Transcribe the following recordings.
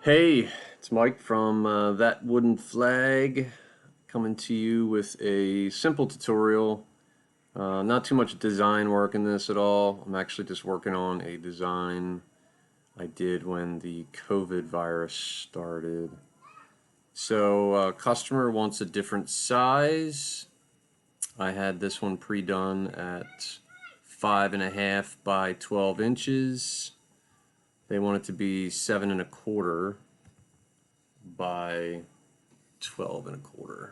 Hey, it's Mike from ThatWoodenFlag coming to you with a simple tutorial. Not too much design work in this at all. I'm actually just working on a design I did when the COVID virus started. So, customer wants a different size. I had this one pre-done at 5.5 by 12 inches. They want it to be 7.25 by 12.25.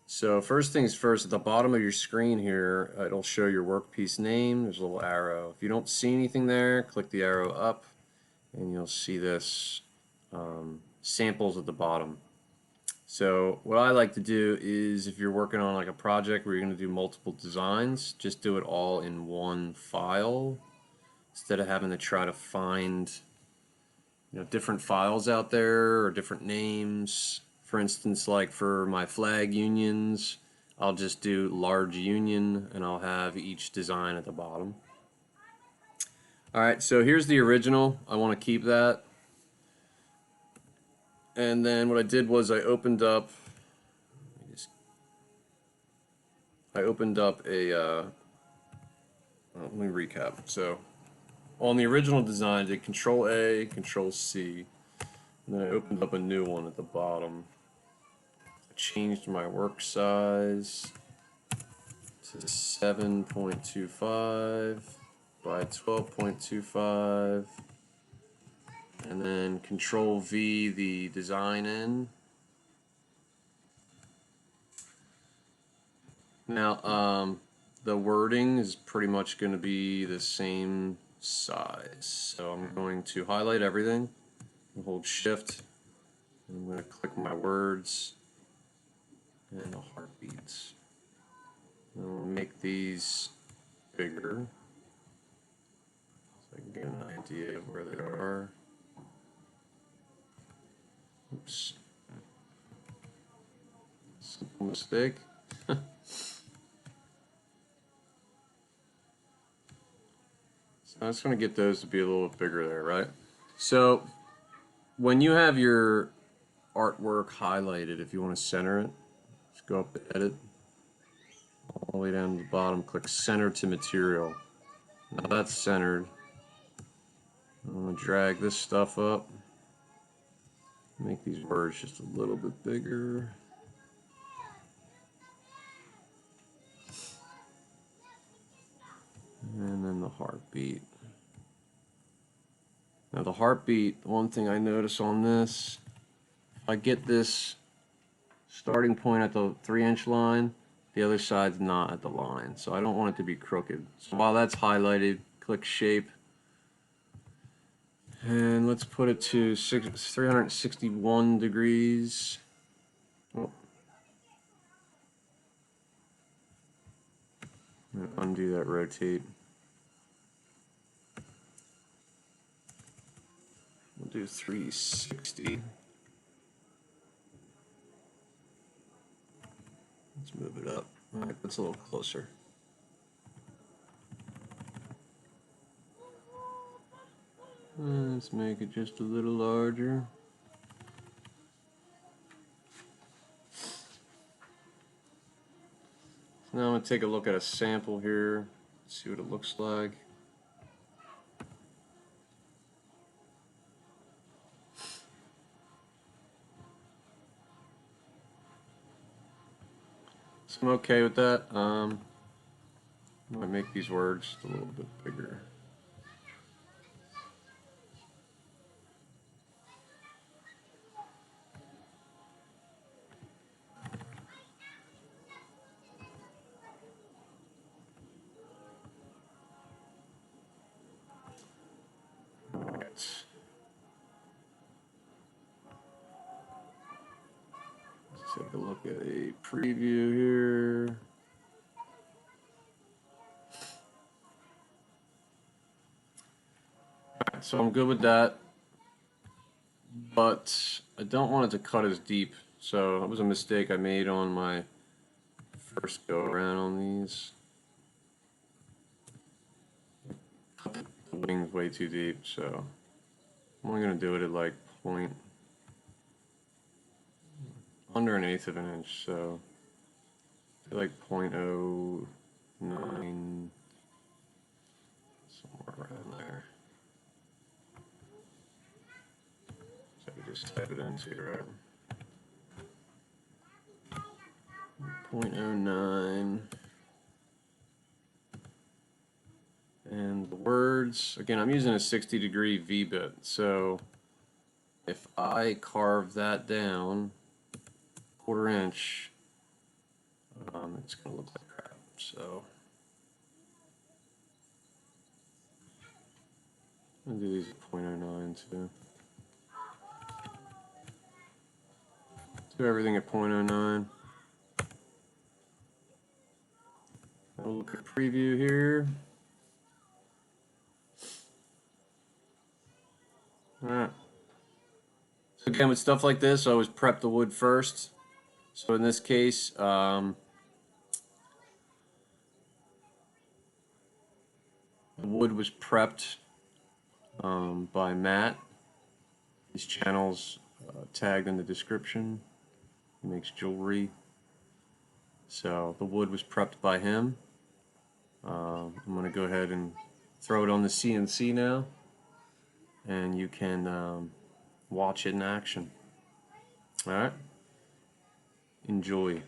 So first things first, at the bottom of your screen here, it'll show your workpiece name. There's a little arrow. If you don't see anything there, click the arrow up and you'll see this samples at the bottom. So what I like to do is, if you're working on like a project where you're going to do multiple designs, just do it all in one file instead of having to try to find different files out there or different names. For instance, like for my flag unions, I'll just do large union and I'll have each design at the bottom. Alright, so here's the original. I want to keep that. And then what I did was I opened up a let me recap. So on the original design, I did Control A, Control C, and then I opened up a new one at the bottom. I changed my work size to 7.25 by 12.25, and then Control V the design in. Now, the wording is pretty much going to be the same size. So I'm going to highlight everything and hold Shift. And I'm going to click my words and the heartbeats. And I'll make these bigger so I can get an idea of where they are. Oops. Simple mistake. So I'm just going to get those to be a little bit bigger there, right? So when you have your artwork highlighted, if you want to center it, just go up to Edit, all the way down to the bottom, click Center to Material. Now that's centered. I'm going to drag this stuff up, make these words just a little bit bigger. And then the heartbeat. Now the heartbeat, one thing I notice on this, if I get this starting point at the 3-inch line, the other side's not at the line, so I don't want it to be crooked. So while that's highlighted, click Shape, and let's put it to 361 degrees. Oh. Undo that rotate. We'll do 360. Let's move it up. Alright, that's a little closer. Let's make it just a little larger. Now I'm going to take a look at a sample here, see what it looks like. So I'm okay with that. I might make these words just a little bit bigger. Let's take a look at a preview here. Alright, so I'm good with that, but I don't want it to cut as deep. So that was a mistake I made on my first go around on these. Cut the wings way too deep, so I'm only going to do it at like point under 1/8 of an inch, so like 0.09, somewhere around there. So we just type it into, right? 0.09. And the words, again, I'm using a 60-degree V-bit, so if I carve that down 1/4 inch, it's going to look like crap. So I'll do these at 0.09 too. Do everything at 0.09. We'll look at preview here. Alright. So again, with stuff like this, I always prep the wood first. So in this case, the wood was prepped by Matt. His channel's tagged in the description. He makes jewelry. So the wood was prepped by him. I'm going to go ahead and throw it on the CNC now, and you can watch it in action. Alright? Enjoy.